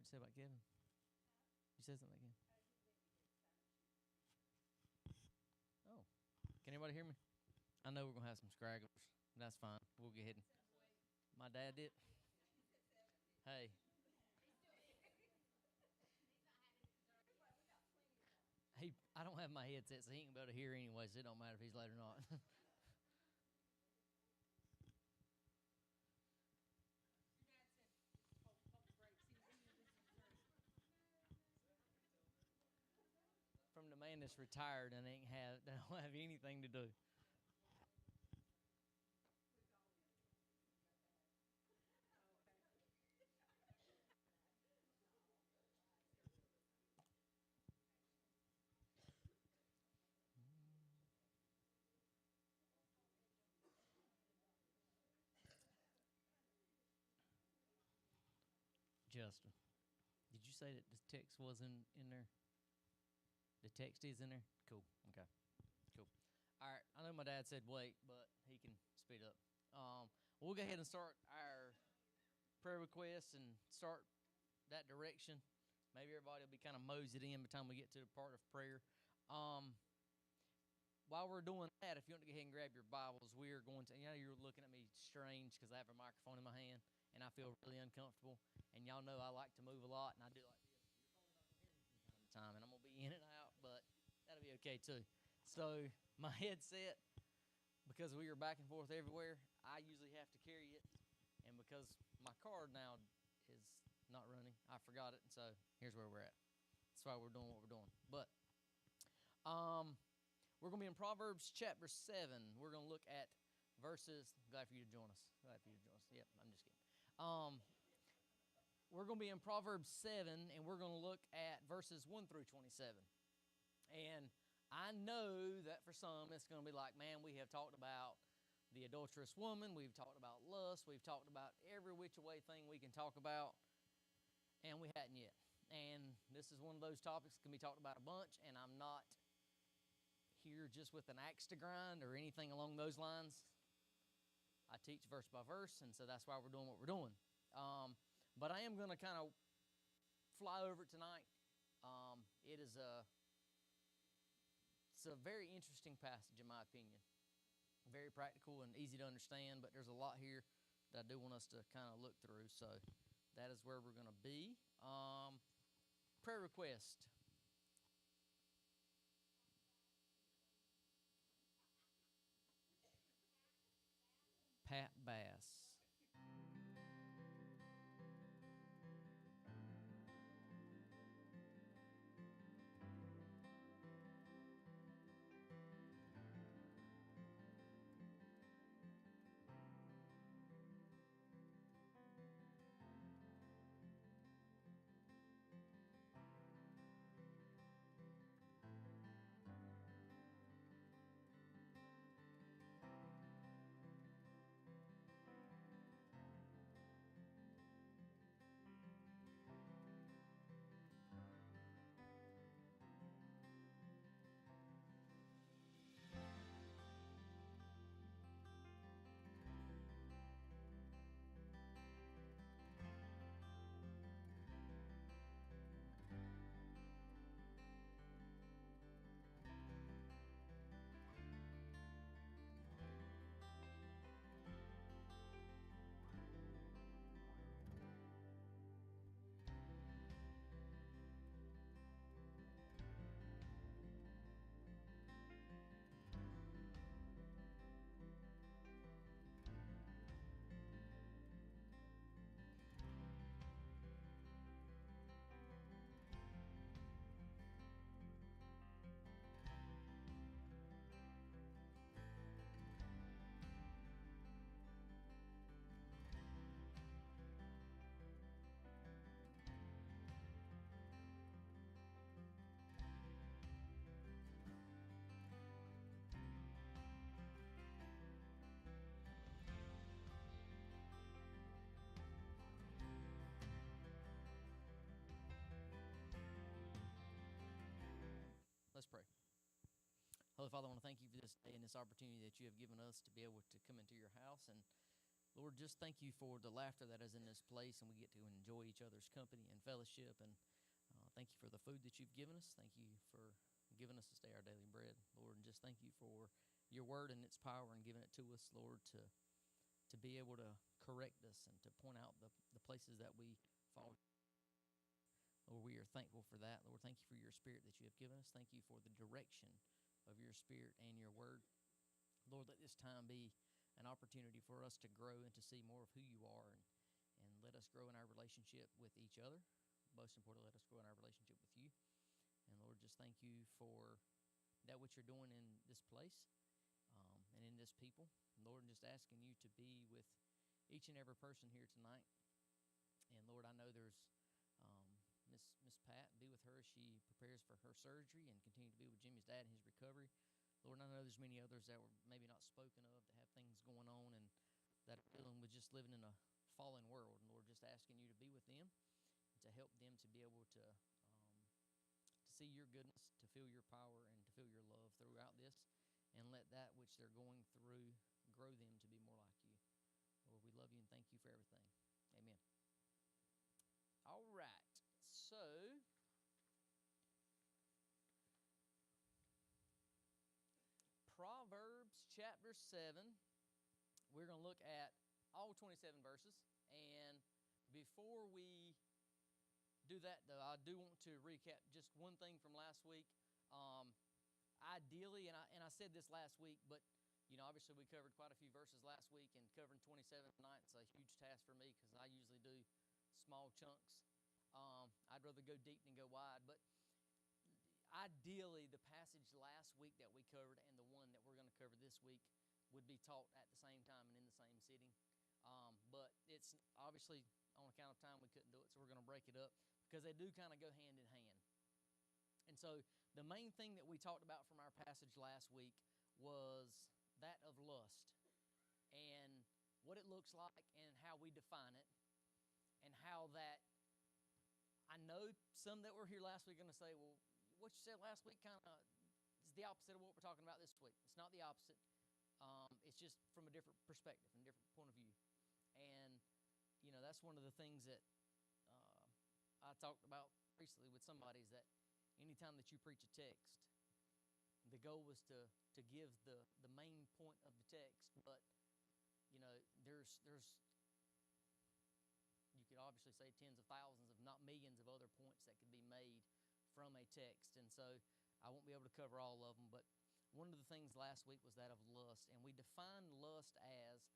say about Kevin? You said something again. Oh, can anybody hear me? I know we're gonna have some scragglers. That's fine. We'll get hidden. My dad did. Hey. I don't have my headset, so he ain't gonna be able to hear anyway, so it don't matter if he's late or not. From the man that's retired and don't have anything to do. Justin, did you say that the text was in there? The text is in there? Cool. Okay. Cool. All right. I know my dad said wait, but he can speed up. We'll go ahead and start our prayer requests and start that direction. Maybe everybody will be kind of moseyed in by the time we get to the part of prayer. While we're doing that, if you want to go ahead and grab your Bibles, we are going to, you're looking at me strange because I have a microphone in my hand and I feel really uncomfortable. And y'all know I like to move a lot, and I do like this. You're probably not going to hear me from time to time, and I'm going to be in and out, but that'll be okay too. So my headset, because we are back and forth everywhere, I usually have to carry it. And because my card now is not running, I forgot it, and so here's where we're at. That's why we're doing what we're doing. But we're going to be in Proverbs chapter 7. We're going to look at verses. Glad for you to join us. Yep, I'm just kidding. We're going to be in Proverbs 7, and we're going to look at verses 1 through 27. And I know that for some, it's going to be like, man, we have talked about the adulterous woman. We've talked about lust. We've talked about every which way thing we can talk about, and we hadn't yet. And this is one of those topics that can be talked about a bunch, and I'm not here just with an axe to grind or anything along those lines. I teach verse by verse, and so that's why we're doing what we're doing. But I am going to kind of fly over it tonight. It's a very interesting passage in my opinion. Very practical and easy to understand, but there's a lot here that I do want us to kind of look through. So that is where we're going to be. Prayer request. Pat Bass. Let's pray. Holy Father, I want to thank you for this day and this opportunity that you have given us to be able to come into your house. And Lord, just thank you for the laughter that is in this place, and we get to enjoy each other's company and fellowship. And thank you for the food that you've given us. Thank you for giving us this day our daily bread, Lord. And just thank you for your word and its power and giving it to us, Lord, to be able to correct us and to point out the places that we fall. Lord, we are thankful for that. Lord, thank you for your spirit that you have given us. Thank you for the direction of your spirit and your word. Lord, let this time be an opportunity for us to grow and to see more of who you are, and let us grow in our relationship with each other. Most importantly, let us grow in our relationship with you. And Lord, just thank you for that which you're doing in this place and in this people. Lord, I'm just asking you to be with each and every person here tonight. And Lord, I know there's Miss Pat. Be with her as she prepares for her surgery, and continue to be with Jimmy's dad in his recovery. Lord, I know there's many others that were maybe not spoken of, that have things going on and that are dealing with just living in a fallen world. And Lord, just asking you to be with them, to help them to be able to see your goodness, to feel your power, and to feel your love throughout this, and let that which they're going through grow them to be more like you. Lord, we love you and thank you for everything. Amen. All right. So, Proverbs chapter 7, we're going to look at all 27 verses. And before we do that, though, I do want to recap just one thing from last week. Ideally, and I said this last week, but obviously we covered quite a few verses last week, and covering 27 tonight is a huge task for me because I usually do small chunks. I'd rather go deep than go wide, but ideally the passage last week that we covered and the one that we're going to cover this week would be taught at the same time and in the same sitting. But it's obviously on account of time we couldn't do it, so we're going to break it up because they do kind of go hand in hand. And so the main thing that we talked about from our passage last week was that of lust and what it looks like and how we define it, and how that, I know some that were here last week are going to say, well, what you said last week kind of is the opposite of what we're talking about this week. It's not the opposite. It's just from a different perspective and different point of view. And, that's one of the things that I talked about recently with somebody, is that anytime that you preach a text, the goal was to give the main point of the text, but, there's you could obviously say tens of thousands, if not millions, of other points that could be made from a text. And so I won't be able to cover all of them, but one of the things last week was that of lust. And we defined lust as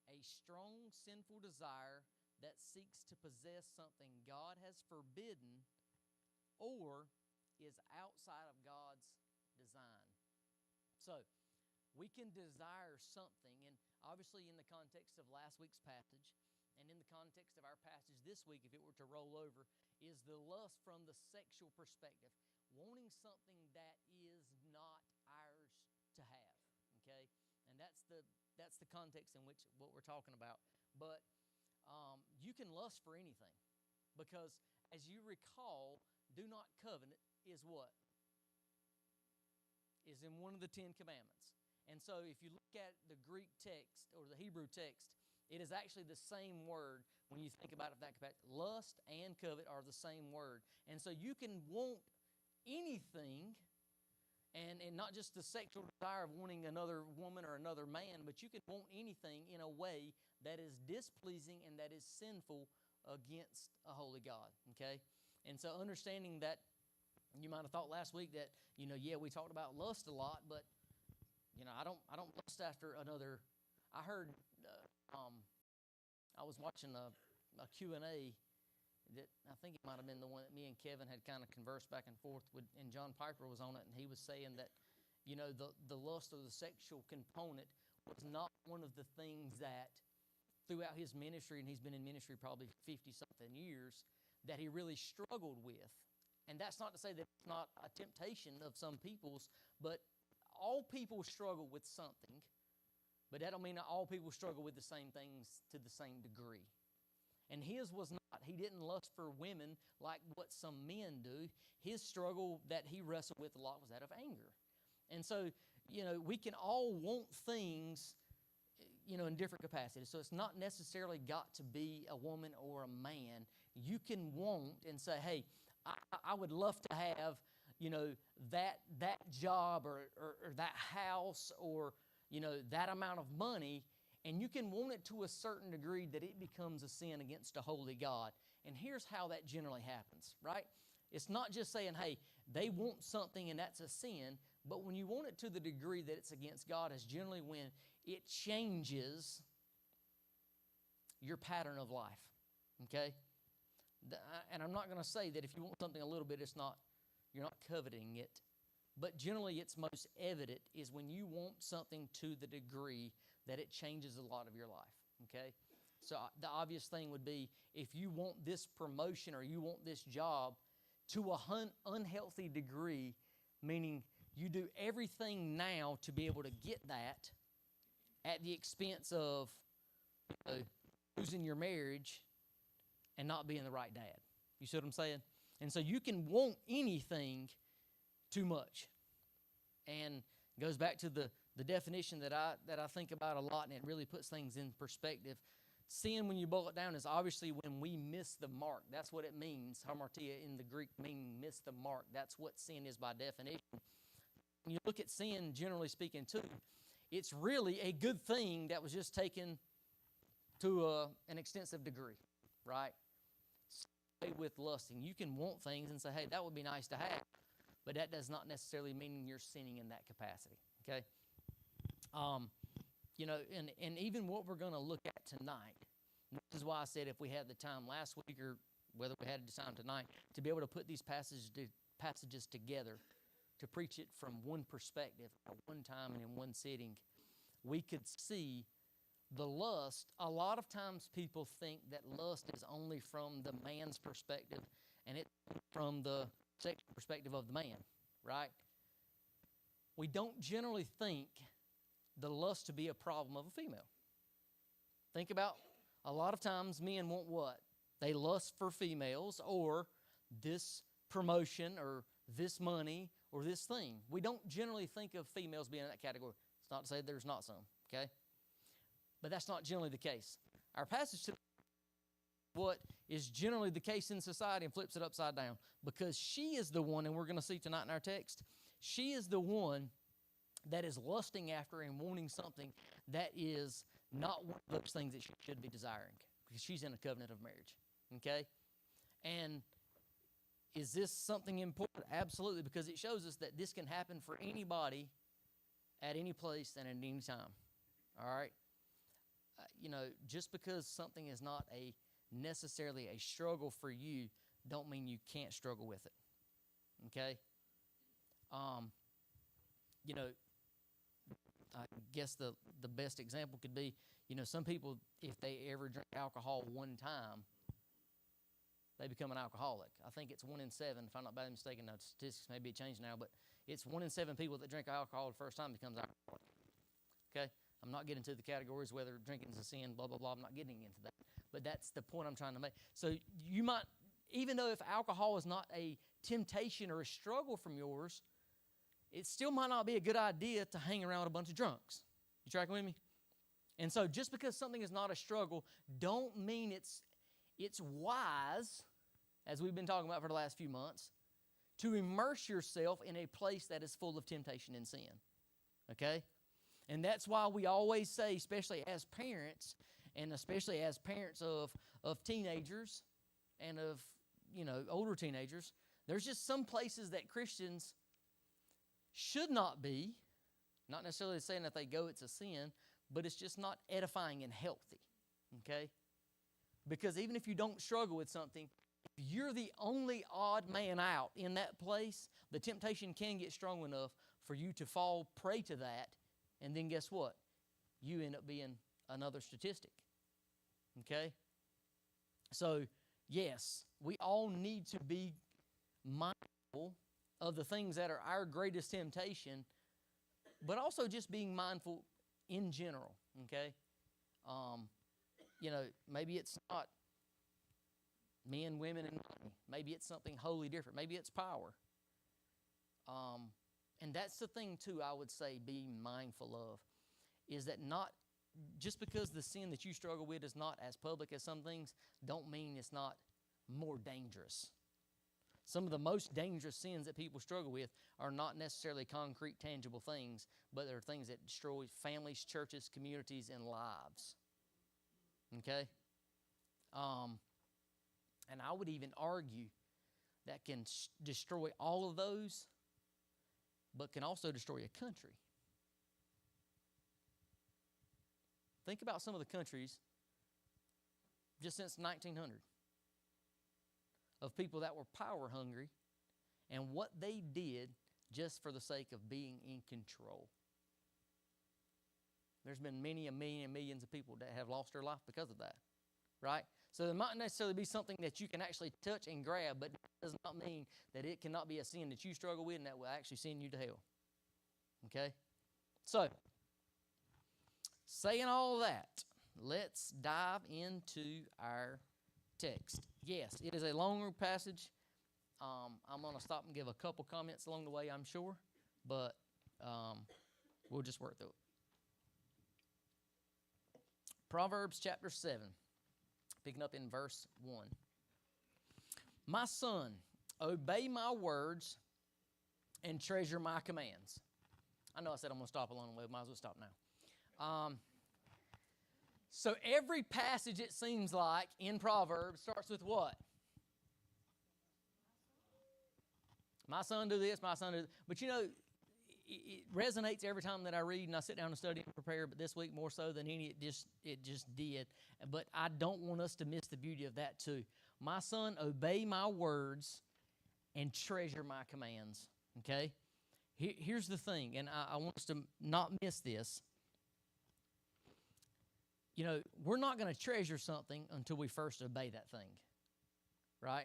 a strong sinful desire that seeks to possess something God has forbidden or is outside of God's design. So we can desire something, and obviously in the context of last week's passage, and in the context of our passage this week, if it were to roll over, is the lust from the sexual perspective, wanting something that is not ours to have, okay? And that's the context in which what we're talking about. But you can lust for anything, because as you recall, do not covet is what? Is in one of the 10 commandments. And so if you look at the Greek text or the Hebrew text, it is actually the same word when you think about it that capacity. Lust and covet are the same word. And so you can want anything, and not just the sexual desire of wanting another woman or another man, but you can want anything in a way that is displeasing and that is sinful against a holy God, okay? And so understanding that, you might have thought last week that, we talked about lust a lot, but, I don't lust after another. I heard, I was watching a Q&A that I think it might have been the one that me and Kevin had kind of conversed back and forth with, and John Piper was on it, and he was saying that, the lust or the sexual component was not one of the things that throughout his ministry, and he's been in ministry probably 50-something years, that he really struggled with. And that's not to say that it's not a temptation of some people's, but all people struggle with something. But that don't mean that all people struggle with the same things to the same degree. And his was not. He didn't lust for women like what some men do. His struggle that he wrestled with a lot was that of anger. And so, we can all want things, in different capacities. So it's not necessarily got to be a woman or a man. You can want and say, hey, I would love to have, that job or that house or, that amount of money. And you can want it to a certain degree that it becomes a sin against a holy God. And here's how that generally happens, right? It's not just saying, hey, they want something and that's a sin, but when you want it to the degree that it's against God is generally when it changes your pattern of life, okay? And I'm not going to say that if you want something a little bit, you're not coveting it, but generally it's most evident is when you want something to the degree that it changes a lot of your life, okay? So the obvious thing would be if you want this promotion or you want this job to a unhealthy degree, meaning you do everything now to be able to get that at the expense of losing your marriage and not being the right dad. You see what I'm saying? And so you can want anything too much. And it goes back to the definition that I think about a lot, and it really puts things in perspective. Sin, when you boil it down, is obviously when we miss the mark. That's what it means. Hamartia in the Greek meaning miss the mark. That's what sin is by definition. When you look at sin, generally speaking, too, it's really a good thing that was just taken to an extensive degree, right? With lusting, you can want things and say, hey, that would be nice to have, but that does not necessarily mean you're sinning in that capacity, okay? And even what we're going to look at tonight, this is why I said if we had the time last week or whether we had the time tonight, to be able to put these passages together, to preach it from one perspective, at one time and in one sitting, we could see the lust. A lot of times people think that lust is only from the man's perspective and it's from the sexual perspective of the man, right? We don't generally think the lust to be a problem of a female. Think about, a lot of times men want what? They lust for females or this promotion or this money or this thing. We don't generally think of females being in that category. It's not to say there's not some, okay? But that's not generally the case. Our passage to what is generally the case in society and flips it upside down, because she is the one, and we're going to see tonight in our text, she is the one that is lusting after and wanting something that is not one of those things that she should be desiring, because she's in a covenant of marriage, okay? And is this something important? Absolutely, because it shows us that this can happen for anybody at any place and at any time, all right? Just because something is not necessarily a struggle for you, don't mean you can't struggle with it, okay? I guess the best example could be, some people, if they ever drink alcohol one time, they become an alcoholic. I think it's 1 in 7, if I'm not badly mistaken. Now, statistics may be changed now, but it's 1 in 7 people that drink alcohol the first time becomes alcoholic. Okay? I'm not getting into the categories whether drinking is a sin, blah, blah, blah. I'm not getting into that. But that's the point I'm trying to make. So you might, even though if alcohol is not a temptation or a struggle from yours, it still might not be a good idea to hang around with a bunch of drunks. You tracking with me? And so just because something is not a struggle, don't mean it's wise, as we've been talking about for the last few months, to immerse yourself in a place that is full of temptation and sin. Okay? And that's why we always say, especially as parents, and especially as parents of teenagers and of, older teenagers, there's just some places that Christians should not be, not necessarily saying that they go it's a sin, but it's just not edifying and healthy, okay? Because even if you don't struggle with something, if you're the only odd man out in that place, the temptation can get strong enough for you to fall prey to that, and then guess what? You end up being another statistic, okay? So, yes, we all need to be mindful of the things that are our greatest temptation, but also just being mindful in general, okay? Maybe it's not men, women, and money. Maybe it's something wholly different. Maybe it's power. And that's the thing, too, I would say being mindful of, is that not just because the sin that you struggle with is not as public as some things, don't mean it's not more dangerous. Some of the most dangerous sins that people struggle with are not necessarily concrete, tangible things, but they're things that destroy families, churches, communities, and lives. Okay? And I would even argue that can destroy all of those, but can also destroy a country. Think about some of the countries just since 1900 of people that were power hungry and what they did just for the sake of being in control. There's been many and millions of people that have lost their life because of that, right? So there might necessarily be something that you can actually touch and grab, but it does not mean that it cannot be a sin that you struggle with and that will actually send you to hell. Okay? So, saying all that, let's dive into our text. Yes, it is a longer passage. I'm going to stop and give a couple comments along the way, I'm sure, but we'll just work through it. Proverbs chapter 7, picking up in verse 1. My son, obey my words and treasure my commands. I know I said I'm going to stop along the way, might as well stop now. So every passage, it seems like, in Proverbs starts with what? My son do this, my son do this. But you know, it resonates every time that I read and I sit down and study and prepare, but this week more so than any, it just did. But I don't want us to miss the beauty of that too. My son, obey my words and treasure my commands. Okay? Here's the thing, and I want us to not miss this. You know, we're not going to treasure something until we first obey that thing, right?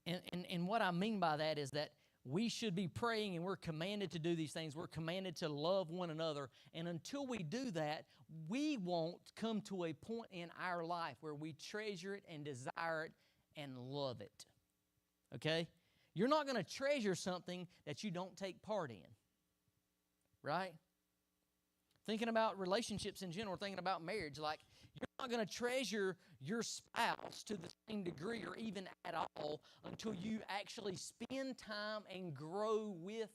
And what I mean by that is that we should be praying and we're commanded to do these things. We're commanded to love one another. And until we do that, we won't come to a point in our life where we treasure it and desire it and love it, okay? You're not going to treasure something that you don't take part in, right? Thinking about relationships in general, thinking about marriage, like you're not going to treasure your spouse to the same degree or even at all until you actually spend time and grow with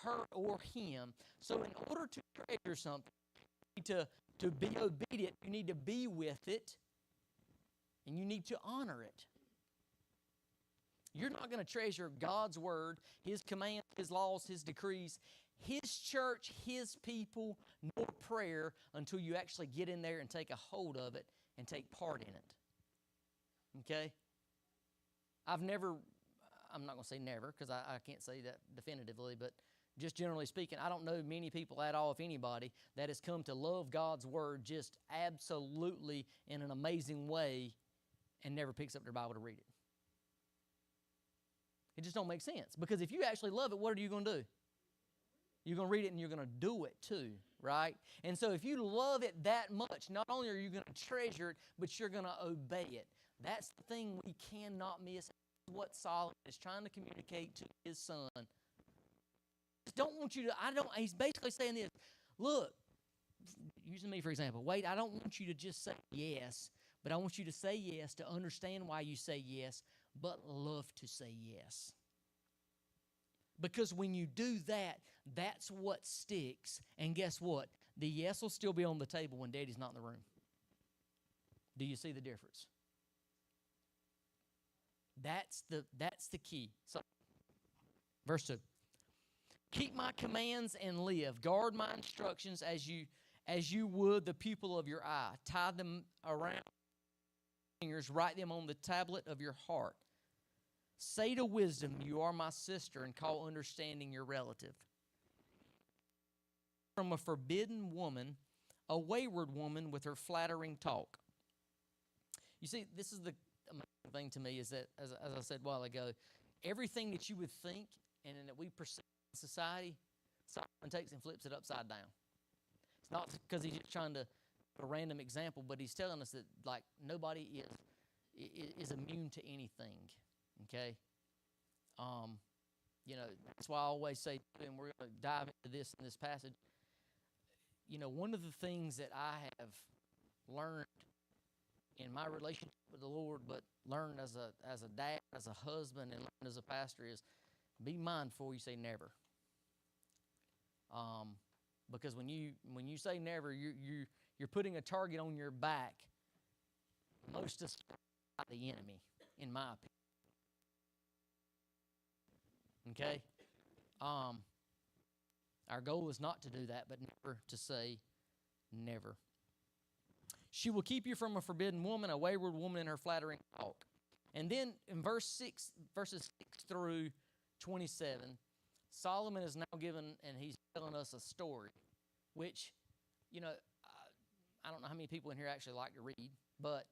her or him. So in order to treasure something, you need to be obedient, you need to be with it, and you need to honor it. You're not going to treasure God's word, His commands, His laws, His decrees, His church, His people, nor prayer until you actually get in there and take a hold of it and take part in it. Okay? I'm not going to say never because I can't say that definitively, but just generally speaking, I don't know many people at all, if anybody, that has come to love God's word just absolutely in an amazing way and never picks up their Bible to read it. It just don't make sense. Because if you actually love it, what are you going to do? You're going to read it and you're going to do it too, right? And so if you love it that much, not only are you going to treasure it, but you're going to obey it. That's the thing we cannot miss. What Solomon is trying to communicate to his son. He's basically saying this. Look, using me for example. Wait, I don't want you to just say yes, but I want you to say yes to understand why you say yes, but love to say yes. Because when you do that, that's what sticks. And guess what? The yes will still be on the table when Daddy's not in the room. Do you see the difference? That's the key. So, verse 2. Keep my commands and live. Guard my instructions as you would the pupil of your eye. Tie them around your fingers. Write them on the tablet of your heart. Say to wisdom, you are my sister, and call understanding your relative. From a forbidden woman, a wayward woman with her flattering talk. You see, this is the amazing thing to me is that, as I said a while ago, everything that you would think and that we perceive in society, Solomon takes and flips it upside down. It's not because he's just trying to a random example, but he's telling us that like nobody is immune to anything. Okay? That's why I always say, and we're going to dive into this in this passage, one of the things that I have learned in my relationship with the Lord, but learned as a dad, as a husband, and learned as a pastor is be mindful you say never. Because when you say never, you're putting a target on your back, most of the enemy, in my opinion. Okay? Our goal is not to do that, but never to say never. She will keep you from a forbidden woman, a wayward woman in her flattering talk. And then in verses 6 through 27, Solomon is now given, and he's telling us a story, which, I don't know how many people in here actually like to read, but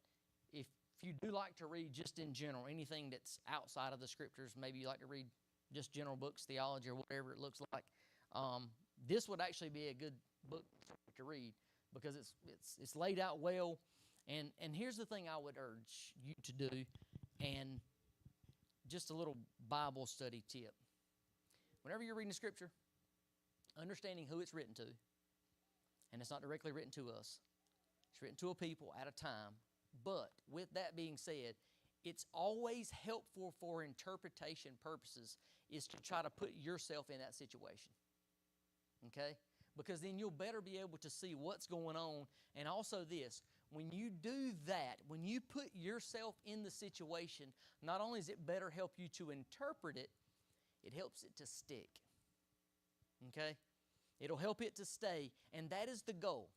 if you do like to read just in general, anything that's outside of the Scriptures, maybe you like to read just general books, theology, or whatever it looks like, this would actually be a good book to read because it's laid out well. And here's the thing I would urge you to do, and just a little Bible study tip. Whenever you're reading the Scripture, understanding who it's written to, and it's not directly written to us. It's written to a people at a time. But with that being said, it's always helpful for interpretation purposes is to try to put yourself in that situation. Okay? Because then you'll better be able to see what's going on. And also this, when you do that, when you put yourself in the situation, not only does it better help you to interpret it, it helps it to stick. Okay? It'll help it to stay, and that is the goal.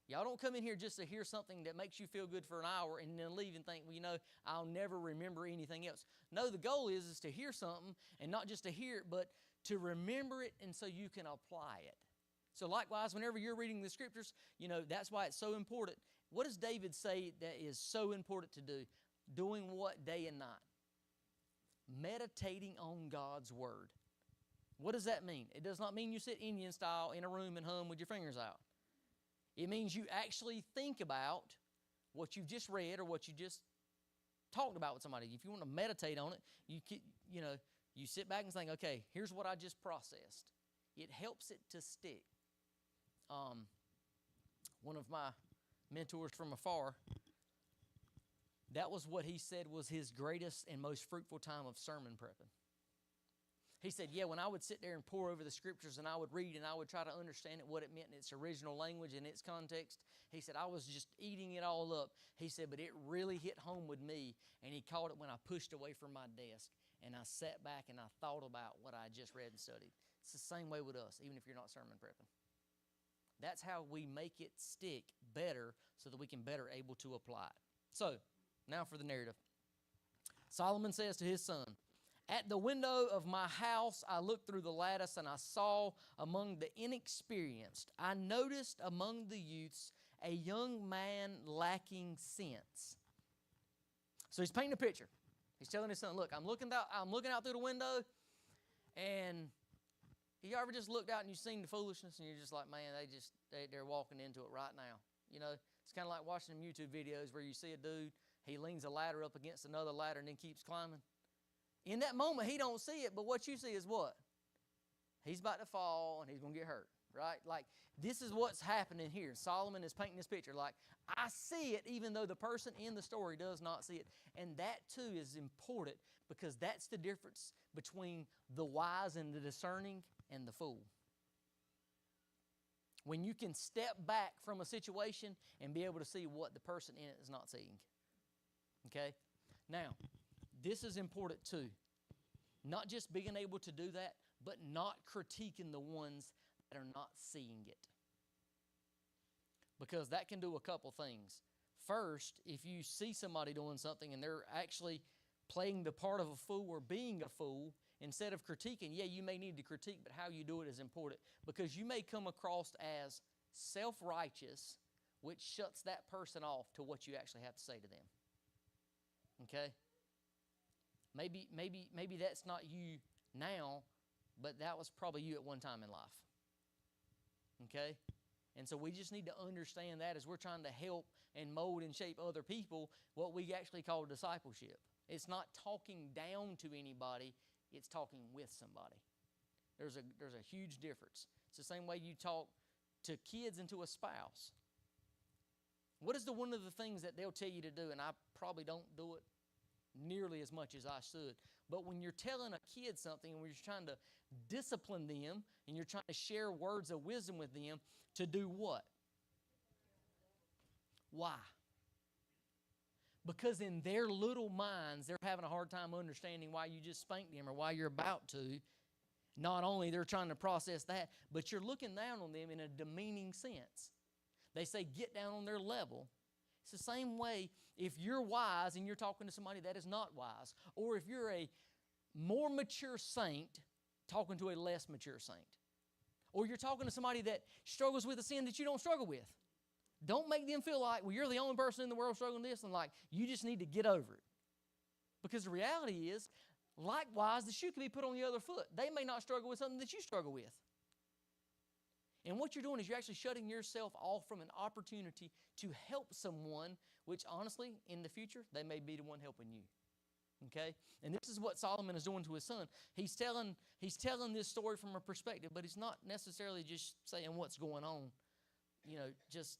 Y'all don't come in here just to hear something that makes you feel good for an hour and then leave and think, I'll never remember anything else. No, the goal is to hear something, and not just to hear it, but to remember it and so you can apply it. So likewise, whenever you're reading the Scriptures, that's why it's so important. What does David say that is so important to do? Doing what day and night? Meditating on God's Word. What does that mean? It does not mean you sit Indian style in a room and hum with your fingers out. It means you actually think about what you've just read or what you just talked about with somebody. If you want to meditate on it, you sit back and think, okay, here's what I just processed. It helps it to stick. One of my mentors from afar, that was what he said was his greatest and most fruitful time of sermon prepping. He said, when I would sit there and pore over the Scriptures and I would read and I would try to understand what it meant in its original language and its context, he said, I was just eating it all up. He said, but it really hit home with me, and he called it when I pushed away from my desk and I sat back and I thought about what I just read and studied. It's the same way with us, even if you're not sermon prepping. That's how we make it stick better so that we can better able to apply it. So, now for the narrative. Solomon says to his son, at the window of my house, I looked through the lattice and I saw among the inexperienced, I noticed among the youths a young man lacking sense. So he's painting a picture. He's telling his son, look, I'm looking out through the window, and you ever just looked out and you've seen the foolishness and you're just like, man, they're walking into it right now. It's kind of like watching them YouTube videos where you see a dude, he leans a ladder up against another ladder and then keeps climbing. In that moment, he don't see it, but what you see is what? He's about to fall and he's going to get hurt, right? Like, this is what's happening here. Solomon is painting this picture like, I see it even though the person in the story does not see it. And that, too, is important because that's the difference between the wise and the discerning and the fool. When you can step back from a situation and be able to see what the person in it is not seeing. Okay? Now, this is important too. Not just being able to do that, but not critiquing the ones that are not seeing it. Because that can do a couple things. First, if you see somebody doing something and they're actually playing the part of a fool or being a fool, instead of critiquing, you may need to critique, but how you do it is important. Because you may come across as self-righteous, which shuts that person off to what you actually have to say to them. Okay? Maybe that's not you now, but that was probably you at one time in life. Okay? And so we just need to understand that as we're trying to help and mold and shape other people, what we actually call discipleship. It's not talking down to anybody, it's talking with somebody. There's a huge difference. It's the same way you talk to kids and to a spouse. What is one of the things that they'll tell you to do, and I probably don't do it nearly as much as I should, but when you're telling a kid something and when you're trying to discipline them and you're trying to share words of wisdom with them, to do what? Why? Because in their little minds, they're having a hard time understanding why you just spanked them or why you're about to. Not only they're trying to process that, but you're looking down on them in a demeaning sense. They say get down on their level. It's the same way if you're wise and you're talking to somebody that is not wise, or if you're a more mature saint talking to a less mature saint, or you're talking to somebody that struggles with a sin that you don't struggle with. Don't make them feel like, well, you're the only person in the world struggling with this, and like, you just need to get over it. Because the reality is, likewise, the shoe can be put on the other foot. They may not struggle with something that you struggle with. And what you're doing is you're actually shutting yourself off from an opportunity to help someone, which honestly, in the future, they may be the one helping you. Okay? And this is what Solomon is doing to his son. He's telling this story from a perspective, but he's not necessarily just saying what's going on. You know, just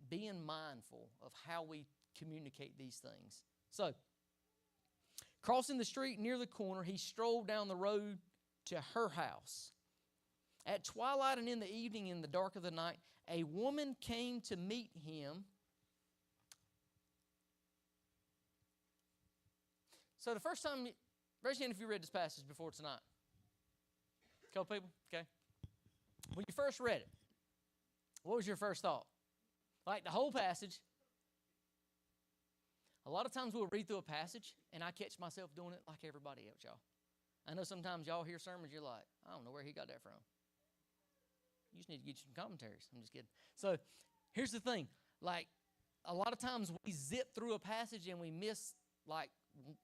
being mindful of how we communicate these things. So, crossing the street near the corner, he strolled down the road to her house. At twilight and in the evening, in the dark of the night, a woman came to meet him. So the first time, raise your hand if you read this passage before tonight. A couple people? Okay. When you first read it, what was your first thought? Like the whole passage. A lot of times we'll read through a passage, and I catch myself doing it like everybody else, y'all. I know sometimes y'all hear sermons, you're like, I don't know where he got that from. You just need to get you some commentaries. I'm just kidding. So here's the thing. Like, a lot of times we zip through a passage and we miss, like,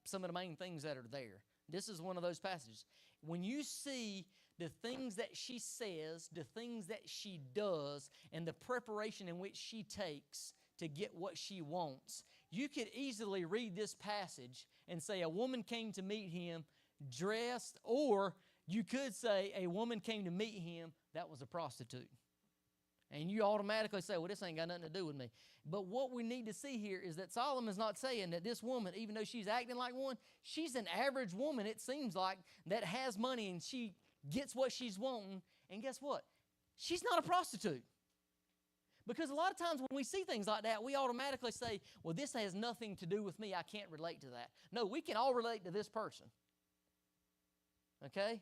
some of the main things that are there. This is one of those passages. When you see the things that she says, the things that she does, and the preparation in which she takes to get what she wants, you could easily read this passage and say a woman came to meet him dressed, or you could say a woman came to meet him that was a prostitute. And you automatically say, well, this ain't got nothing to do with me. But what we need to see here is that Solomon's not saying that this woman, even though she's acting like one, she's an average woman, it seems like, that has money and she gets what she's wanting. And guess what? She's not a prostitute. Because a lot of times when we see things like that, we automatically say, well, this has nothing to do with me. I can't relate to that. No, we can all relate to this person. Okay?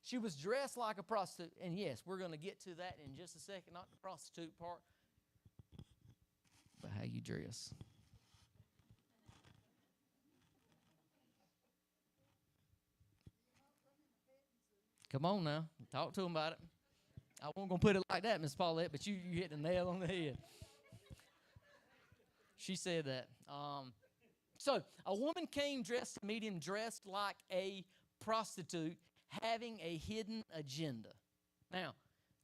She was dressed like a prostitute. And yes, we're going to get to that in just a second. Not the prostitute part, but how you dress. Come on now. Talk to them about it. I wasn't going to put it like that, Miss Paulette, but you hit the nail on the head. She said that. So a woman came dressed to meet him, dressed like a prostitute, having a hidden agenda. Now,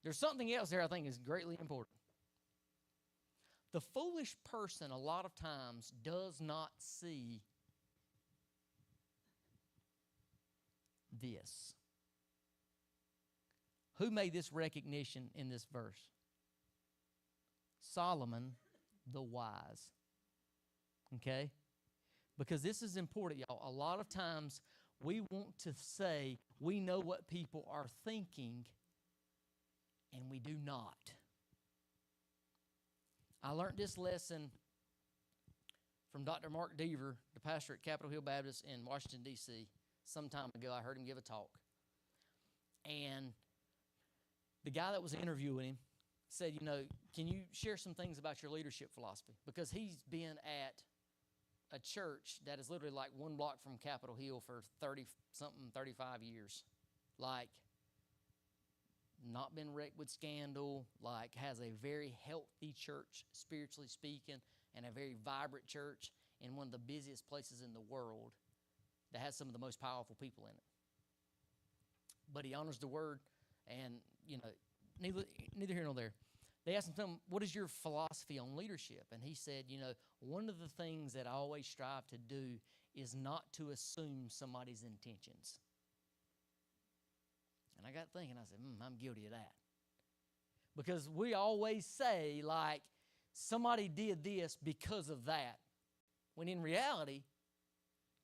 there's something else there I think is greatly important. The foolish person a lot of times does not see this. Who made this recognition in this verse? Solomon, the wise. Okay? Because this is important, y'all. A lot of times we want to say we know what people are thinking, and we do not. I learned this lesson from Dr. Mark Deaver, the pastor at Capitol Hill Baptist in Washington, D.C. Some time ago. I heard him give a talk. And the guy that was interviewing him said, you know, can you share some things about your leadership philosophy? Because he's been at a church that is literally like one block from Capitol Hill for 35 years. Like, not been wrecked with scandal, like has a very healthy church, spiritually speaking, and a very vibrant church in one of the busiest places in the world that has some of the most powerful people in it. But he honors the word, and, you know, neither here nor there. They asked him, what is your philosophy on leadership? And he said, you know, one of the things that I always strive to do is not to assume somebody's intentions. And I got thinking, I said, I'm guilty of that. Because we always say, like, somebody did this because of that. When in reality,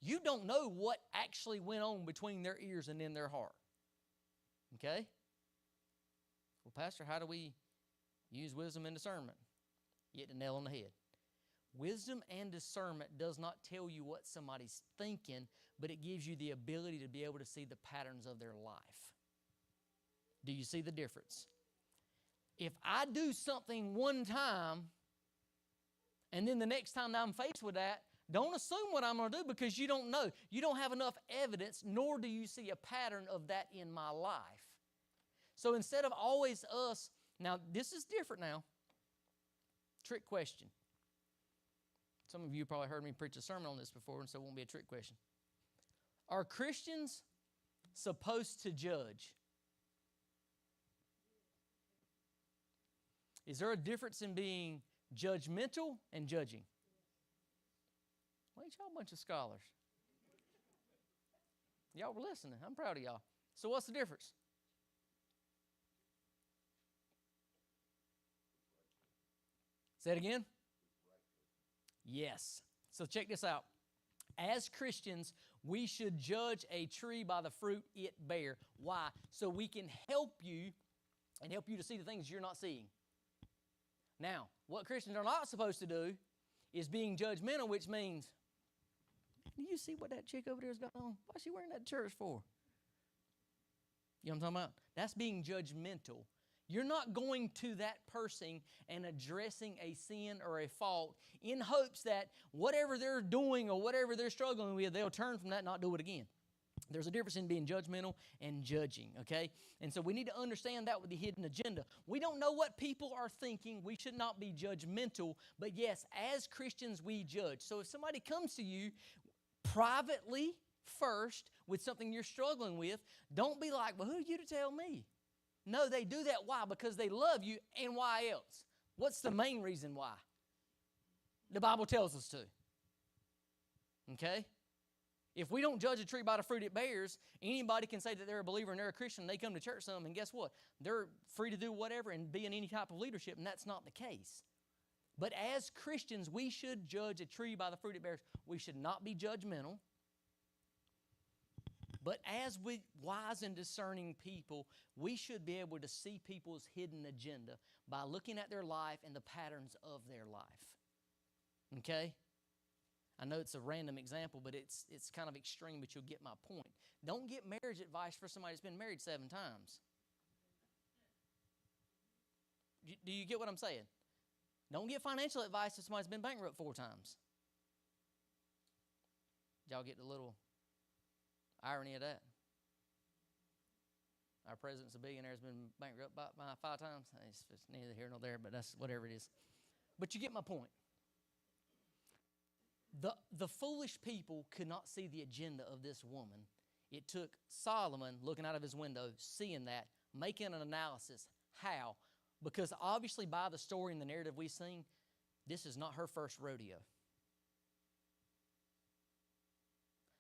you don't know what actually went on between their ears and in their heart. Okay? Well, Pastor, how do we use wisdom and discernment? You hit the nail on the head. Wisdom and discernment does not tell you what somebody's thinking, but it gives you the ability to be able to see the patterns of their life. Do you see the difference? If I do something one time, and then the next time that I'm faced with that, don't assume what I'm going to do because you don't know. You don't have enough evidence, nor do you see a pattern of that in my life. So instead of always us, now this is different now. Trick question. Some of you probably heard me preach a sermon on this before, and so it won't be a trick question. Are Christians supposed to judge? Is there a difference in being judgmental and judging? Well, ain't y'all a bunch of scholars? Y'all were listening. I'm proud of y'all. So what's the difference? Say it again. Yes. So check this out. As Christians, we should judge a tree by the fruit it bear. Why? So we can help you and help you to see the things you're not seeing. Now, what Christians are not supposed to do is being judgmental, which means, do you see what that chick over there has got on? What's she wearing that to church for? You know what I'm talking about? That's being judgmental. You're not going to that person and addressing a sin or a fault in hopes that whatever they're doing or whatever they're struggling with, they'll turn from that and not do it again. There's a difference in being judgmental and judging, okay? And so we need to understand that with the hidden agenda. We don't know what people are thinking. We should not be judgmental. But yes, as Christians, we judge. So if somebody comes to you privately first with something you're struggling with, don't be like, well, who are you to tell me? No, they do that. Why? Because they love you, and why else? What's the main reason why? The Bible tells us to. Okay? If we don't judge a tree by the fruit it bears, anybody can say that they're a believer and they're a Christian, they come to church some, and guess what? They're free to do whatever and be in any type of leadership, and that's not the case. But as Christians, we should judge a tree by the fruit it bears. We should not be judgmental. But as wise and discerning people, we should be able to see people's hidden agenda by looking at their life and the patterns of their life. Okay? I know it's a random example, but it's kind of extreme, but you'll get my point. Don't get marriage advice for somebody that's been married 7 times. Do you get what I'm saying? Don't get financial advice if somebody's been bankrupt 4 times. Did y'all get the little irony of that? Our president's a billionaire, has been bankrupt by 5 times. It's neither here nor there, but that's whatever it is. But you get my point. The foolish people could not see the agenda of this woman. It took Solomon looking out of his window, seeing that, making an analysis. How? Because obviously by the story and the narrative we've seen, this is not her first rodeo.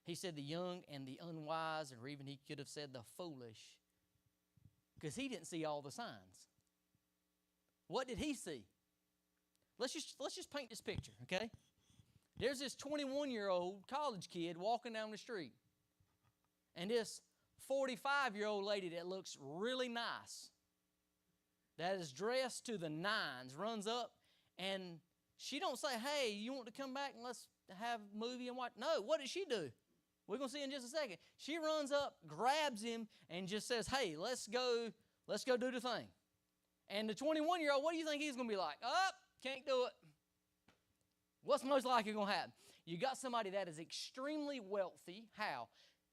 He said the young and the unwise, or even he could have said the foolish, because he didn't see all the signs. What did he see? Let's just paint this picture, okay? There's this 21-year-old college kid walking down the street. And this 45-year-old lady that looks really nice, that is dressed to the nines, runs up, and she don't say, hey, you want to come back and let's have a movie and watch? No, what does she do? We're going to see in just a second. She runs up, grabs him, and just says, hey, let's go do the thing. And the 21-year-old, what do you think he's going to be like? Can't do it. What's most likely going to happen? You got somebody that is extremely wealthy. How?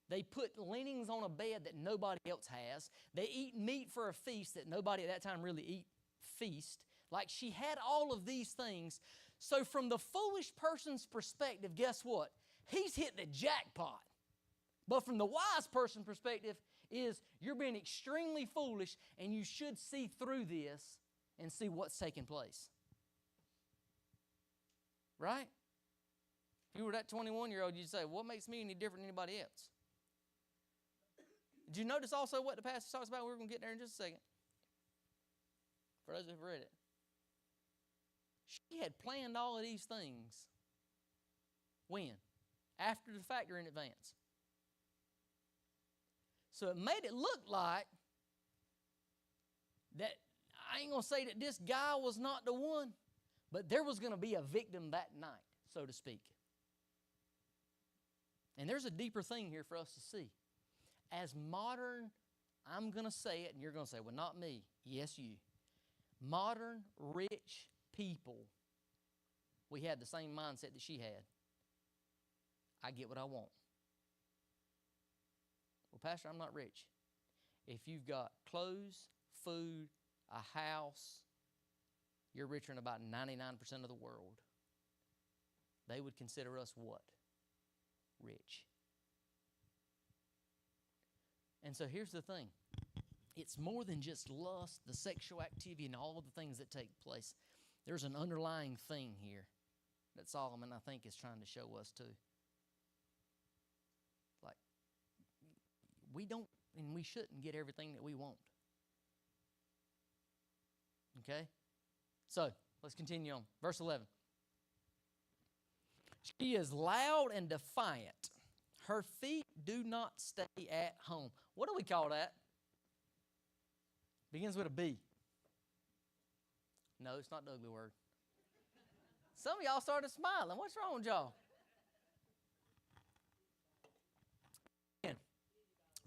They put leanings on a bed that nobody else has. They eat meat for a feast that nobody at that time really feast. Like she had all of these things. So from the foolish person's perspective, guess what? He's hit the jackpot. But from the wise person's perspective is you're being extremely foolish and you should see through this and see what's taking place. Right? If you were that 21-year-old, you'd say, what makes me any different than anybody else? Did you notice also what the passage talks about? We're going to get there in just a second. for those who have read it. She had planned all of these things. When? After the fact or in advance? So it made it look like that, I ain't going to say that this guy was not the one, but there was going to be a victim that night, so to speak. And there's a deeper thing here for us to see. As modern, I'm going to say it, and you're going to say, well, not me. Yes, you. Modern, rich people, we had the same mindset that she had. I get what I want. Well, Pastor, I'm not rich. If you've got clothes, food, a house, you're richer than about 99% of the world. They would consider us what? Rich. And so here's the thing. It's more than just lust, the sexual activity, and all of the things that take place. There's an underlying thing here that Solomon, I think, is trying to show us too. Like, we don't and we shouldn't get everything that we want. Okay? So, let's continue on. Verse 11. She is loud and defiant. Her feet do not stay at home. What do we call that? Begins with a B. No, it's not the ugly word. Some of y'all started smiling. What's wrong with y'all?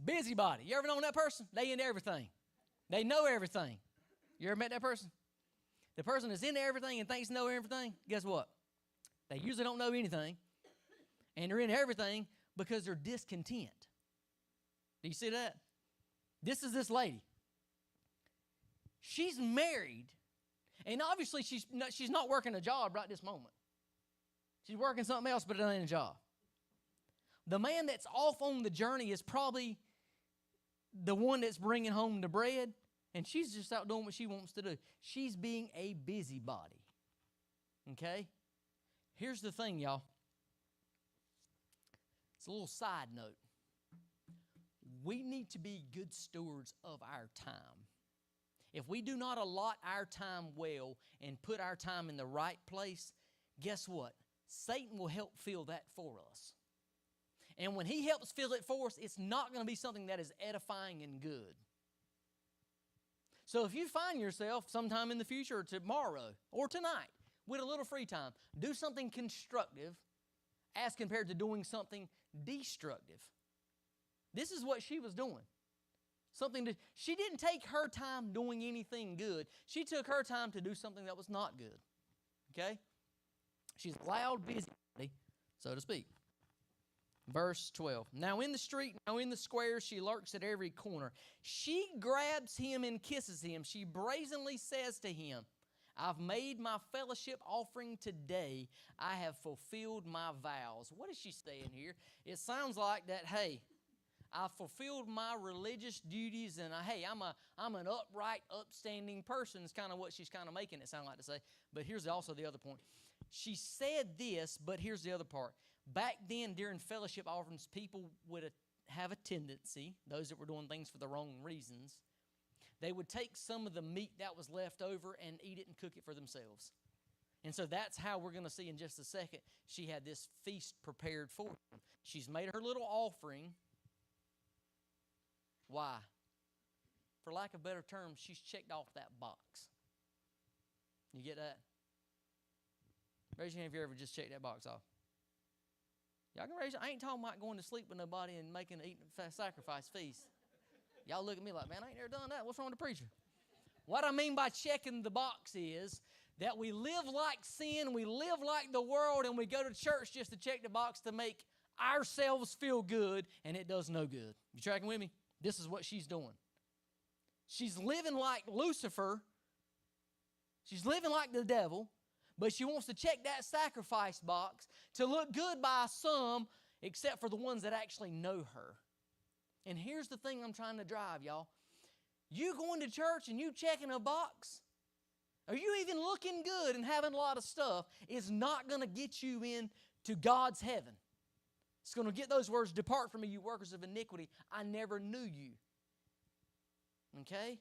Busybody. You ever known that person? They into everything. They know everything. You ever met that person? The person that's into everything and thinks they know everything, guess what? They usually don't know anything. And they're into everything because they're discontent. Do you see that? This is this lady. She's married, and obviously she's not working a job right this moment. She's working something else, but it ain't a job. The man that's off on the journey is probably the one that's bringing home the bread, and she's just out doing what she wants to do. She's being a busybody. Okay? Here's the thing, y'all. It's a little side note. We need to be good stewards of our time. If we do not allot our time well and put our time in the right place, guess what? Satan will help fill that for us. And when he helps fill it for us, it's not going to be something that is edifying and good. So if you find yourself sometime in the future or tomorrow or tonight with a little free time, do something constructive as compared to doing something destructive. This is what she was doing. She didn't take her time doing anything good. She took her time to do something that was not good. Okay? She's a loud, busybody, so to speak. Verse 12. Now in the street, now in the square, she lurks at every corner. She grabs him and kisses him. She brazenly says to him, I've made my fellowship offering today. I have fulfilled my vows. What is she saying here? It sounds like that, hey, I've fulfilled my religious duties, and I'm an upright, upstanding person is kind of what she's kind of making it sound like to say. But here's also the other point. She said this, but here's the other part. Back then, during fellowship offerings, people would have a tendency, those that were doing things for the wrong reasons, they would take some of the meat that was left over and eat it and cook it for themselves. And so that's how we're going to see in just a second. She had this feast prepared for them. She's made her little offering. Why? For lack of better terms, she's checked off that box. You get that? Raise your hand if you ever just checked that box off. Y'all can raise your, I ain't talking about going to sleep with nobody and making eating a sacrifice feast. Y'all look at me like, man, I ain't never done that. What's wrong with the preacher? What I mean by checking the box is that we live like sin, we live like the world, and we go to church just to check the box to make ourselves feel good, and it does no good. You tracking with me? This is what she's doing. She's living like Lucifer. She's living like the devil, but she wants to check that sacrifice box to look good by some, except for the ones that actually know her. And here's the thing I'm trying to drive, y'all. You going to church and you checking a box, or you even looking good and having a lot of stuff, is not going to get you into God's heaven. It's going to get those words, depart from me, you workers of iniquity. I never knew you. Okay?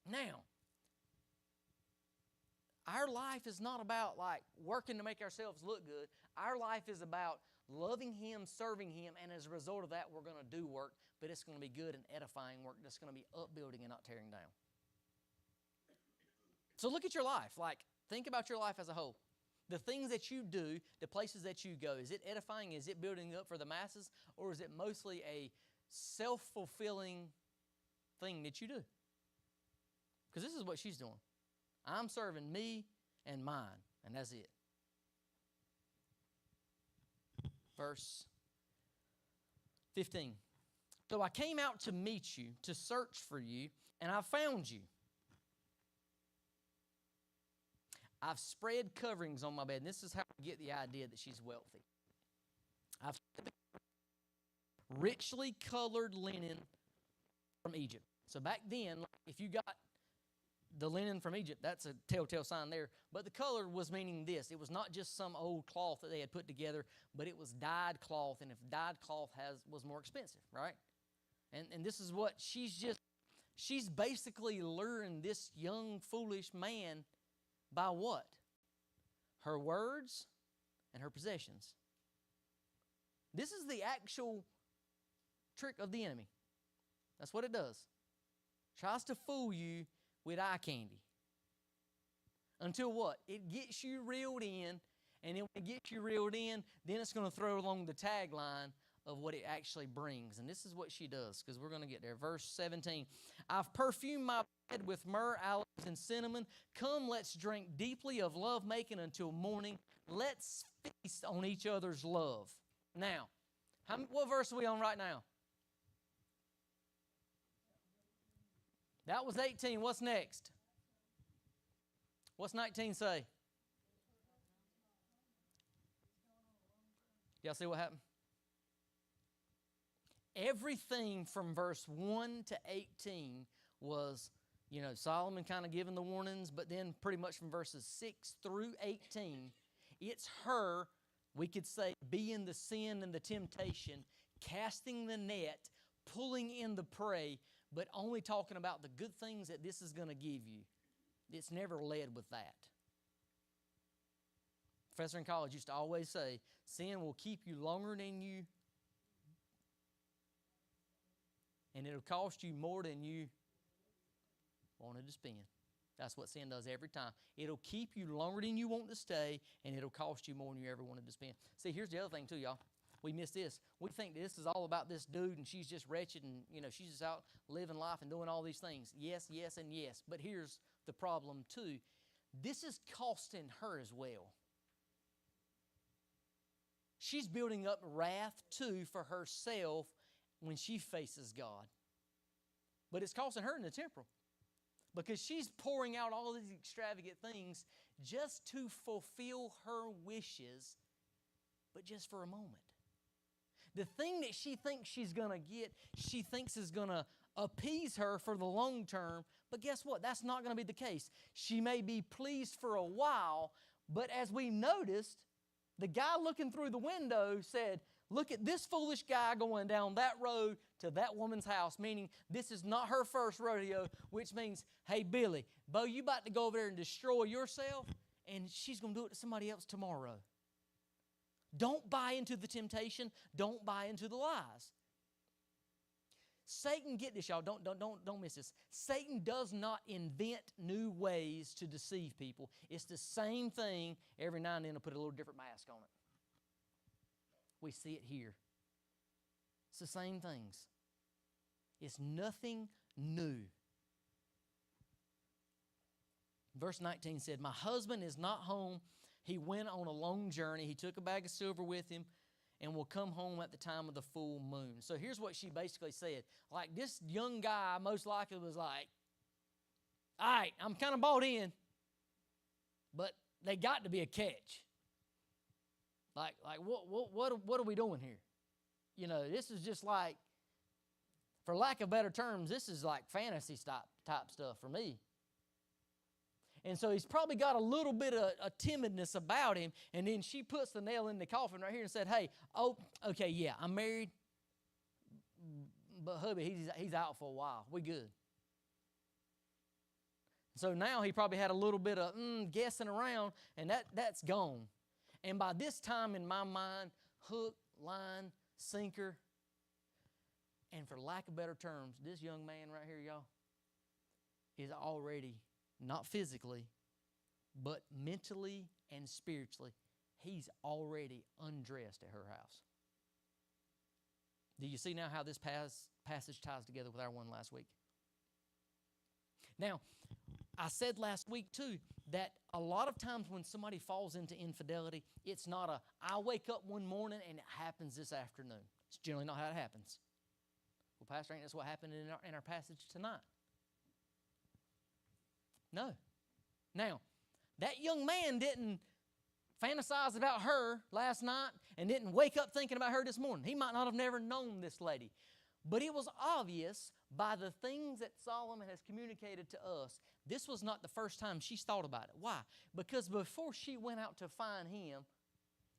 Now, our life is not about like working to make ourselves look good. Our life is about loving Him, serving Him, and as a result of that, we're going to do work, but it's going to be good and edifying work that's going to be upbuilding and not tearing down. So look at your life. Like, think about your life as a whole. The things that you do, the places that you go, is it edifying? Is it building up for the masses? Or is it mostly a self-fulfilling thing that you do? Because this is what she's doing. I'm serving me and mine, and that's it. Verse 15. So I came out to meet you, to search for you, and I found you. I've spread coverings on my bed. And this is how we get the idea that she's wealthy. I've spread richly colored linen from Egypt. So back then, if you got the linen from Egypt, that's a telltale sign there. But the color was meaning this. It was not just some old cloth that they had put together, but it was dyed cloth. And if dyed cloth was more expensive, right? And this is what she's basically luring this young, foolish man by what? Her words and her possessions. This is the actual trick of the enemy. That's what it does. Tries to fool you with eye candy. Until what? It gets you reeled in, and then when it gets you reeled in, then it's going to throw along the tagline of what it actually brings. And this is what she does, because we're going to get there. Verse 17. I've perfumed my bed with myrrh, aloes, and cinnamon. Come, let's drink deeply of love-making until morning. Let's feast on each other's love. Now, what verse are we on right now? That was 18. What's next? What's 19 say? Y'all see what happened? Everything from verse 1 to 18 was, Solomon kind of giving the warnings, but then pretty much from verses 6 through 18, it's her, we could say, being the sin and the temptation, casting the net, pulling in the prey, but only talking about the good things that this is going to give you. It's never led with that. Professor in college used to always say, sin will keep you longer than you, and it'll cost you more than you wanted to spend. That's what sin does every time. It'll keep you longer than you want to stay, and it'll cost you more than you ever wanted to spend. See, here's the other thing too, y'all. We miss this. We think this is all about this dude, and she's just wretched, and she's just out living life and doing all these things. Yes, yes, and yes. But here's the problem too. This is costing her as well. She's building up wrath too for herself when she faces God. But it's costing her in the temporal. Because she's pouring out all these extravagant things just to fulfill her wishes, but just for a moment. The thing that she thinks she's going to get, she thinks is going to appease her for the long term, but guess what? That's not going to be the case. She may be pleased for a while, but as we noticed, the guy looking through the window said, look at this foolish guy going down that road to that woman's house, meaning this is not her first rodeo, which means, hey, Billy, Bo, you about to go over there and destroy yourself, and she's going to do it to somebody else tomorrow. Don't buy into the temptation. Don't buy into the lies. Satan, get this, y'all. Don't miss this. Satan does not invent new ways to deceive people. It's the same thing. Every now and then he'll put a little different mask on it. We see it here. It's the same things. It's nothing new. Verse 19 said, my husband is not home. He went on a long journey. He took a bag of silver with him and will come home at the time of the full moon. So here's what she basically said. Like, this young guy most likely was like, all right, I'm kind of bought in, but they got to be a catch. Like what are we doing here? This is just like, for lack of better terms, this is like fantasy type stuff for me. And so he's probably got a little bit of a timidness about him. And then she puts the nail in the coffin right here and said, hey, okay, yeah, I'm married, but hubby, he's out for a while. We good. So now he probably had a little bit of guessing around, and that's gone. And by this time in my mind, hook, line, sinker, and for lack of better terms, this young man right here, y'all, is already, not physically, but mentally and spiritually, he's already undressed at her house. Do you see now how this passage ties together with our one last week? Now, I said last week too that a lot of times when somebody falls into infidelity, it's not I wake up one morning and it happens this afternoon. It's generally not how it happens. Well, Pastor, ain't that's what happened in our passage tonight? No. Now, that young man didn't fantasize about her last night and didn't wake up thinking about her this morning. He might not have never known this lady. But it was obvious by the things that Solomon has communicated to us, this was not the first time she's thought about it. Why? Because before she went out to find him,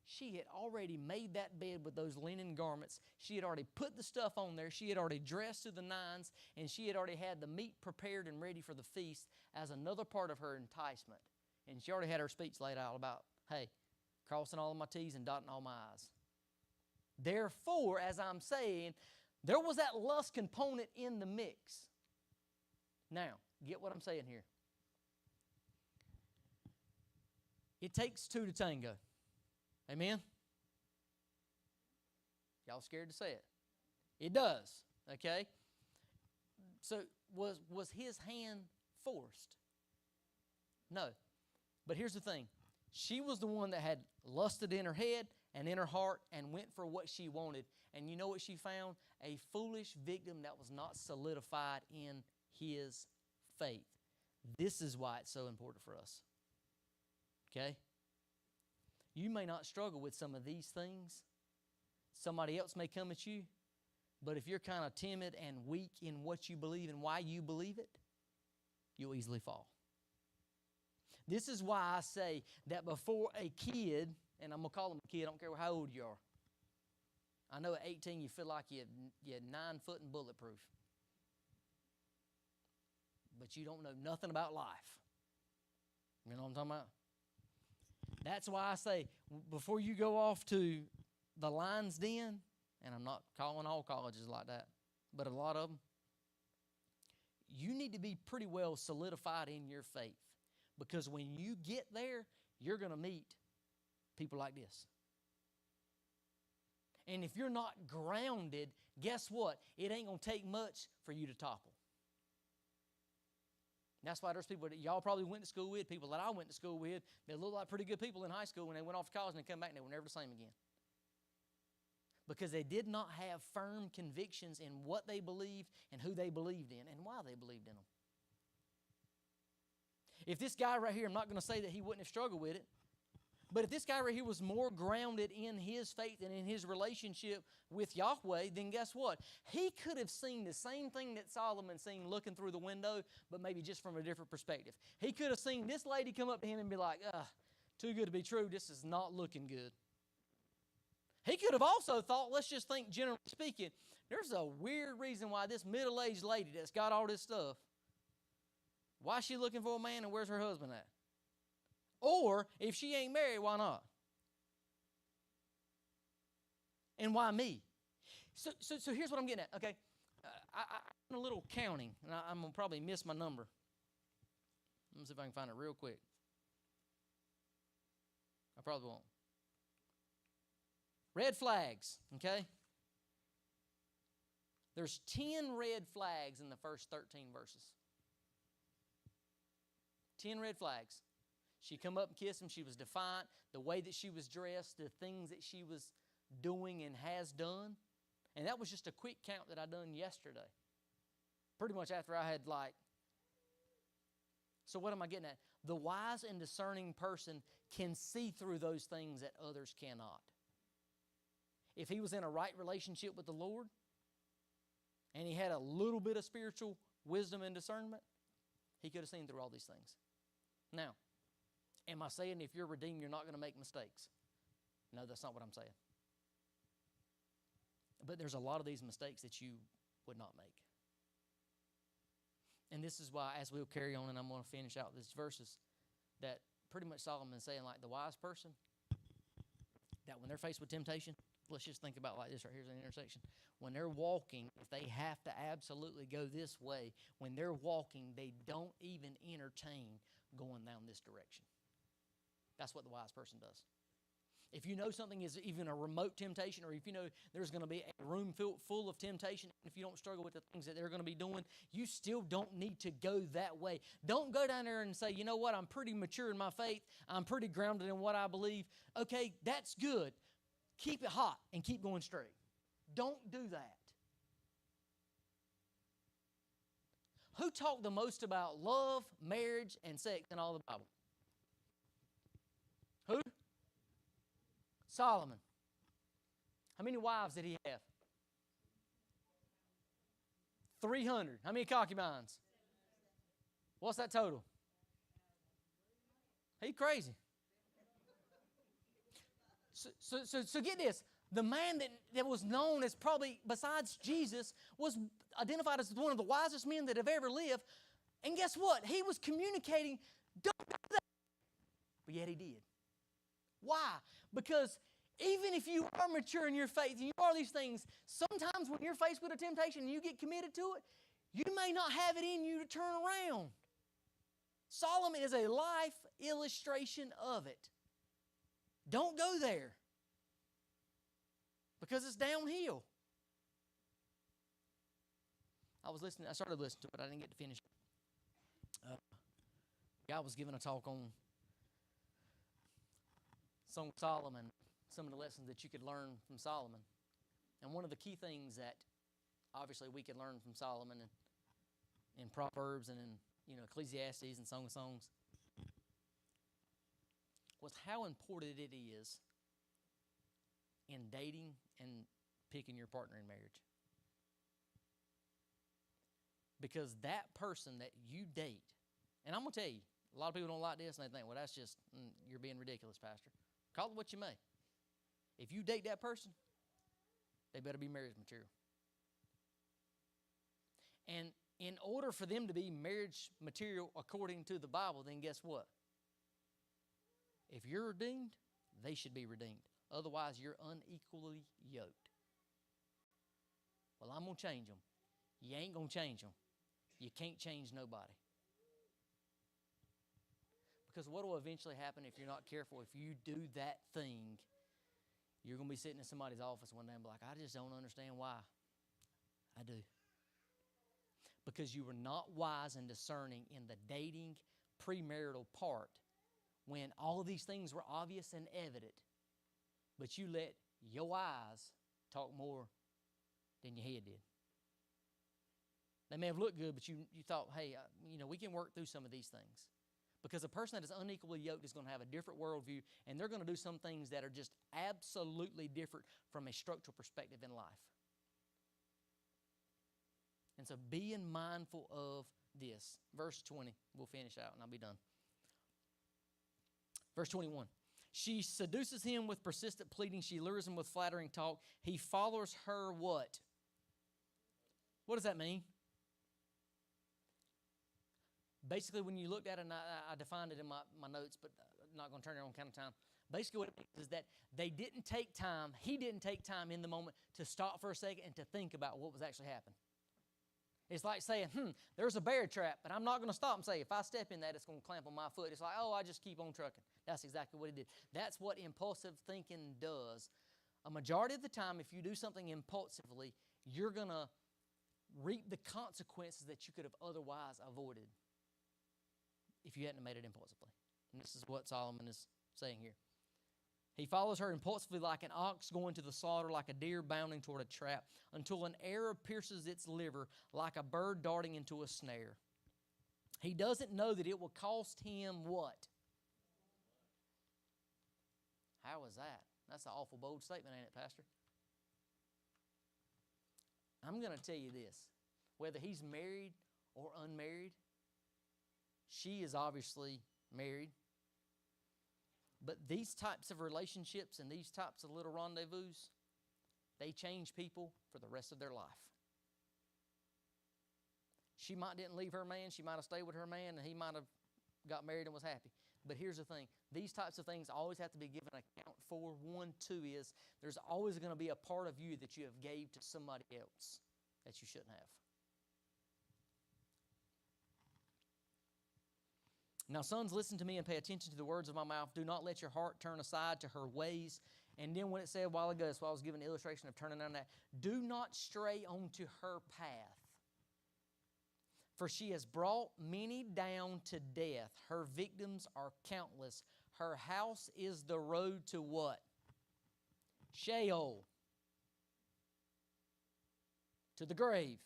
she had already made that bed with those linen garments. She had already put the stuff on there. She had already dressed to the nines, and she had already had the meat prepared and ready for the feast as another part of her enticement. And she already had her speech laid out about, hey, crossing all of my T's and dotting all my I's. Therefore, as I'm saying, there was that lust component in the mix. Now, get what I'm saying here. It takes two to tango. Amen? Y'all scared to say it? It does, okay? So, was his hand forced? No. But here's the thing. She was the one that had lusted in her head and in her heart and went for what she wanted. And you know what she found? A foolish victim that was not solidified in his faith. This is why it's so important for us. Okay? You may not struggle with some of these things. Somebody else may come at you. But if you're kind of timid and weak in what you believe and why you believe it, you'll easily fall. This is why I say that before a kid, and I'm going to call him a kid, I don't care how old you are. I know at 18 you feel like you're 9 foot and bulletproof. But you don't know nothing about life. You know what I'm talking about? That's why I say, before you go off to the lion's den, and I'm not calling all colleges like that, but a lot of them, you need to be pretty well solidified in your faith. Because when you get there, you're going to meet people like this. And if you're not grounded, guess what? It ain't going to take much for you to topple. That's why there's people that y'all probably went to school with, people that I went to school with, they look like pretty good people in high school when they went off to college and they come back and they were never the same again. Because they did not have firm convictions in what they believed and who they believed in and why they believed in them. If this guy right here, I'm not going to say that he wouldn't have struggled with it, but if this guy right here was more grounded in his faith and in his relationship with Yahweh, then guess what? He could have seen the same thing that Solomon seen looking through the window, but maybe just from a different perspective. He could have seen this lady come up to him and be like, too good to be true, this is not looking good. He could have also thought, let's just think generally speaking, there's a weird reason why this middle-aged lady that's got all this stuff, why is she looking for a man and where's her husband at? Or, if she ain't married, why not? And why me? So here's what I'm getting at, okay? I'm a little counting, and I'm going to probably miss my number. Let me see if I can find it real quick. I probably won't. Red flags, okay? There's 10 red flags in the first 13 verses. 10 red flags. She come up and kissed him. She was defiant. The way that she was dressed, the things that she was doing and has done. And that was just a quick count that I done yesterday. Pretty much after I had So what am I getting at? The wise and discerning person can see through those things that others cannot. If he was in a right relationship with the Lord, and he had a little bit of spiritual wisdom and discernment, he could have seen through all these things. Now, am I saying if you're redeemed, you're not going to make mistakes? No, that's not what I'm saying. But there's a lot of these mistakes that you would not make. And this is why, as we'll carry on, and I'm going to finish out these verses, that pretty much Solomon is saying, like the wise person, that when they're faced with temptation, let's just think about like this right here's an intersection. When they're walking, if they have to absolutely go this way, when they're walking, they don't even entertain going down this direction. That's what the wise person does. If you know something is even a remote temptation, or if you know there's going to be a room full of temptation, if you don't struggle with the things that they're going to be doing, you still don't need to go that way. Don't go down there and say, you know what, I'm pretty mature in my faith. I'm pretty grounded in what I believe. Okay, that's good. Keep it hot and keep going straight. Don't do that. Who talked the most about love, marriage, and sex in all the Bible? Who? Solomon. How many wives did he have? 300. How many concubines? What's that total? He crazy. So get this. The man that was known as probably, besides Jesus, was identified as one of the wisest men that have ever lived. And guess what? He was communicating, don't do that. But yet he did. Why? Because even if you are mature in your faith and you are these things, sometimes when you're faced with a temptation and you get committed to it, you may not have it in you to turn around. Solomon is a life illustration of it. Don't go there because it's downhill. I started listening to it, but I didn't get to finish it. God was giving a talk on Song of Solomon, some of the lessons that you could learn from Solomon. And one of the key things that obviously we could learn from Solomon in Proverbs and in Ecclesiastes and Song of Songs was how important it is in dating and picking your partner in marriage. Because that person that you date, and I'm going to tell you, a lot of people don't like this and they think, well, that's just, you're being ridiculous, Pastor. Call it what you may. If you date that person, they better be marriage material. And in order for them to be marriage material according to the Bible, then guess what? If you're redeemed, they should be redeemed. Otherwise, you're unequally yoked. Well, I'm going to change them. You ain't going to change them. You can't change nobody. Because what will eventually happen if you're not careful, if you do that thing, you're going to be sitting in somebody's office one day and be like, I just don't understand why. I do. Because you were not wise and discerning in the dating premarital part when all of these things were obvious and evident, but you let your eyes talk more than your head did. They may have looked good, but you thought, hey, we can work through some of these things. Because a person that is unequally yoked is going to have a different worldview, and they're going to do some things that are just absolutely different from a structural perspective in life. And so being mindful of this. Verse 20, we'll finish out and I'll be done. Verse 21. She seduces him with persistent pleading. She lures him with flattering talk. He follows her what? What does that mean? Basically, when you looked at it, and I defined it in my notes, but I'm not going to turn it on count of time. Basically, what it means is that he didn't take time in the moment to stop for a second and to think about what was actually happening. It's like saying, there's a bear trap, but I'm not going to stop and say, if I step in that, it's going to clamp on my foot. It's like, I just keep on trucking. That's exactly what he did. That's what impulsive thinking does. A majority of the time, if you do something impulsively, you're going to reap the consequences that you could have otherwise avoided if you hadn't made it impulsively. And this is what Solomon is saying here. He follows her impulsively like an ox going to the slaughter, like a deer bounding toward a trap, until an arrow pierces its liver, like a bird darting into a snare. He doesn't know that it will cost him what? How is that? That's an awful bold statement, ain't it, Pastor? I'm going to tell you this. Whether he's married or unmarried, she is obviously married. But these types of relationships and these types of little rendezvous, they change people for the rest of their life. She might didn't leave her man. She might have stayed with her man, and he might have got married and was happy. But here's the thing. These types of things always have to be given account for. 1, 2 is there's always going to be a part of you that you have gave to somebody else that you shouldn't have. Now, sons, listen to me and pay attention to the words of my mouth. Do not let your heart turn aside to her ways. And then when it said a while ago, that's why I was giving an illustration of turning on that. Do not stray onto her path. For she has brought many down to death. Her victims are countless. Her house is the road to what? Sheol. To the grave.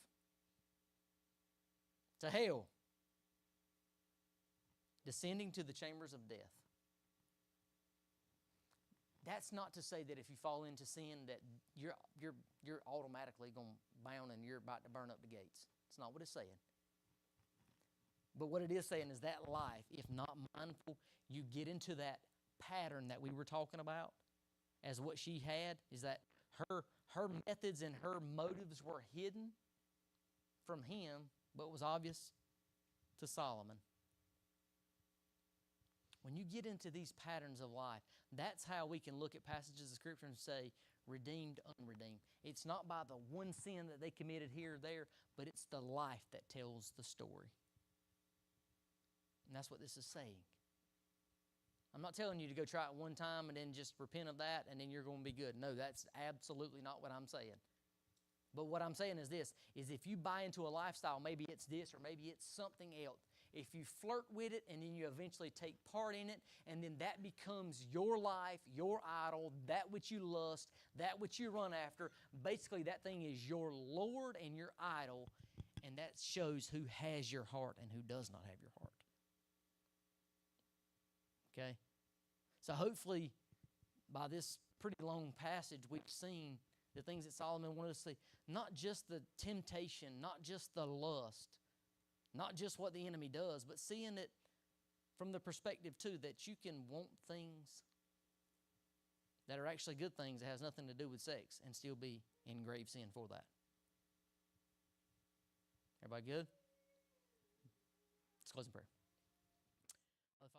To hell. Descending to the chambers of death. That's not to say that if you fall into sin that you're automatically going to bound and you're about to burn up the gates. It's not what it's saying. But what it is saying is that life, if not mindful, you get into that pattern that we were talking about as what she had, is that her methods and her motives were hidden from him, but was obvious to Solomon. When you get into these patterns of life, that's how we can look at passages of Scripture and say, redeemed, unredeemed. It's not by the one sin that they committed here or there, but it's the life that tells the story. And that's what this is saying. I'm not telling you to go try it one time and then just repent of that and then you're going to be good. No, that's absolutely not what I'm saying. But what I'm saying is this, is if you buy into a lifestyle, maybe it's this or maybe it's something else. If you flirt with it and then you eventually take part in it and then that becomes your life, your idol, that which you lust, that which you run after, basically that thing is your Lord and your idol, and that shows who has your heart and who does not have your heart. Okay? So hopefully by this pretty long passage we've seen the things that Solomon wanted us to see. Not just the temptation, not just the lust, not just what the enemy does, but seeing it from the perspective too that you can want things that are actually good things that has nothing to do with sex and still be in grave sin for that. Everybody good? Let's close in prayer. Father,